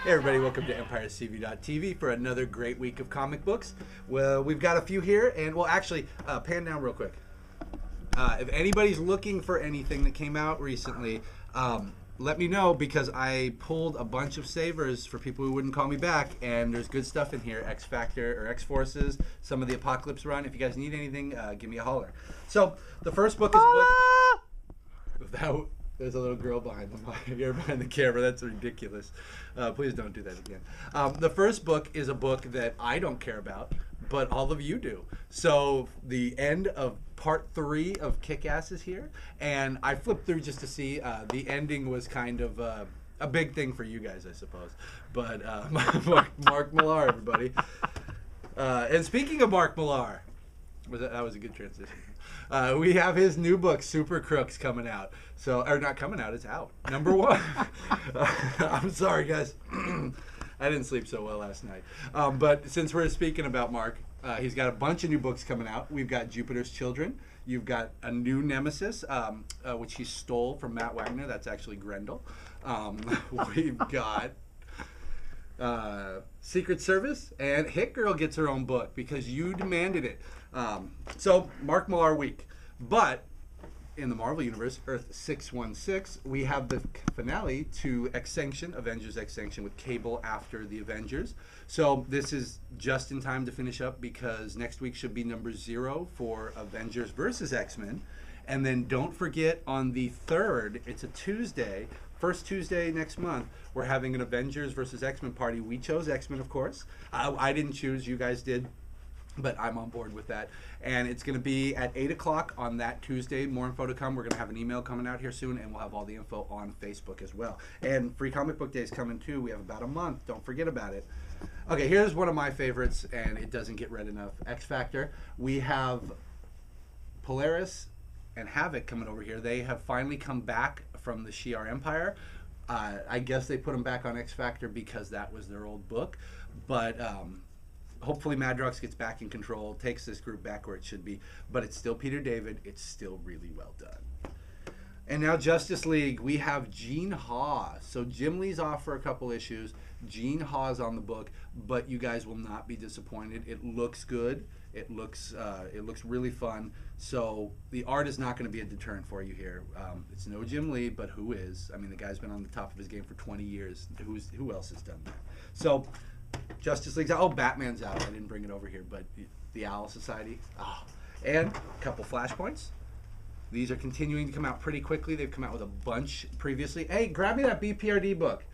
Hey everybody, welcome to EmpireCV.tv for another great week of comic books. Well, we've got a few here, and well, actually, pan down real quick. If anybody's looking for anything that came out recently, let me know, because I pulled a bunch of savers for people who wouldn't call me back, and there's good stuff in here. X Factor or X Forces, some of the Apocalypse run. If you guys need anything, give me a holler. So the first book is There's a little girl behind the camera. That's ridiculous. Please don't do that again. The first book is a book that I don't care about, but all of you do. So the end of part 3 of Kick-Ass is here, and I flipped through just to see. The ending was kind of a big thing for you guys, I suppose. But Mark Millar, everybody. And speaking of Mark Millar, that was a good transition. We have his new book, Super Crooks, coming out. So, or not coming out, it's out. Number 1. I'm sorry, guys. I didn't sleep so well last night. But since we're speaking about Mark, he's got a bunch of new books coming out. We've got Jupiter's Children. You've got a new Nemesis, which he stole from Matt Wagner. That's actually Grendel. We've got Secret Service, and Hit Girl gets her own book because you demanded it. So Mark Millar week. But in the Marvel Universe, Earth 616, we have the finale to X-Sanction, Avengers X-Sanction, with Cable after the Avengers. So this is just in time to finish up, because next week should be number 0 for Avengers versus X-Men. And then don't forget, on the 3rd, it's a Tuesday, first Tuesday next month, we're having an Avengers versus X-Men party. We chose X-Men, of course. I didn't choose, you guys did. But I'm on board with that. And it's going to be at 8 o'clock on that Tuesday. More info to come. We're going to have an email coming out here soon, and we'll have all the info on Facebook as well. And Free Comic Book Day is coming too. We have about a month. Don't forget about it. Okay, here's one of my favorites, and it doesn't get read enough. X Factor. We have Polaris and Havoc coming over here. They have finally come back from the Shi'ar Empire. I guess they put them back on X Factor because that was their old book. But hopefully Madrox gets back in control, takes this group back where it should be. But it's still Peter David. It's still really well done. And now Justice League, we have Gene Haw. So Jim Lee's off for a couple issues. Gene Haw's on the book, but you guys will not be disappointed. It looks good. It looks really fun. So the art is not going to be a deterrent for you here. It's no Jim Lee, but who is? I mean, the guy's been on the top of his game for 20 years. Who else has done that? So Justice League's out. Oh, Batman's out. I didn't bring it over here, but the Owl Society. Oh. And a couple Flashpoints. These are continuing to come out pretty quickly. They've come out with a bunch previously. Hey, grab me that BPRD book.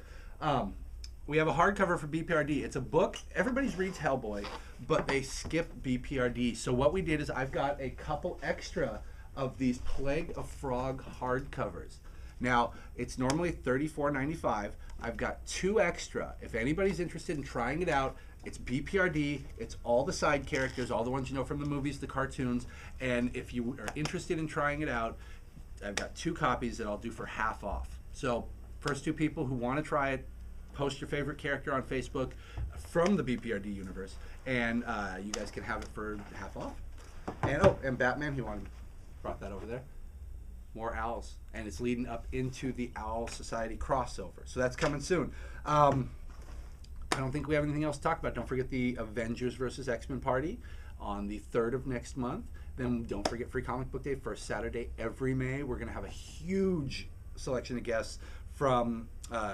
We have a hardcover for BPRD. It's a book. Everybody reads Hellboy, but they skip BPRD. So what we did is I've got a couple extra of these Plague of Frog hardcovers. Now, it's normally $34.95. I've got 2 extra. If anybody's interested in trying it out, it's BPRD. It's all the side characters, all the ones you know from the movies, the cartoons. And if you are interested in trying it out, I've got 2 copies that I'll do for half off. So first 2 people who want to try it, post your favorite character on Facebook from the BPRD universe, and you guys can have it for half off. And oh, and Batman, brought that over there. More owls, and it's leading up into the Owl Society crossover. So that's coming soon. I don't think we have anything else to talk about. Don't forget the Avengers versus X-Men party on the 3rd of next month. Then don't forget Free Comic Book Day, first Saturday every May. We're going to have a huge selection of guests from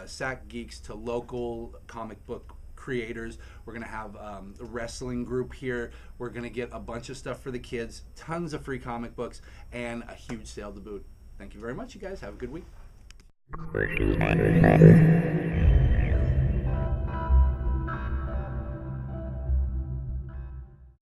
SAC geeks to local comic book creators. We're going to have a wrestling group here. We're going to get a bunch of stuff for the kids, tons of free comic books, and a huge sale to boot. Thank you very much, you guys. Have a good week.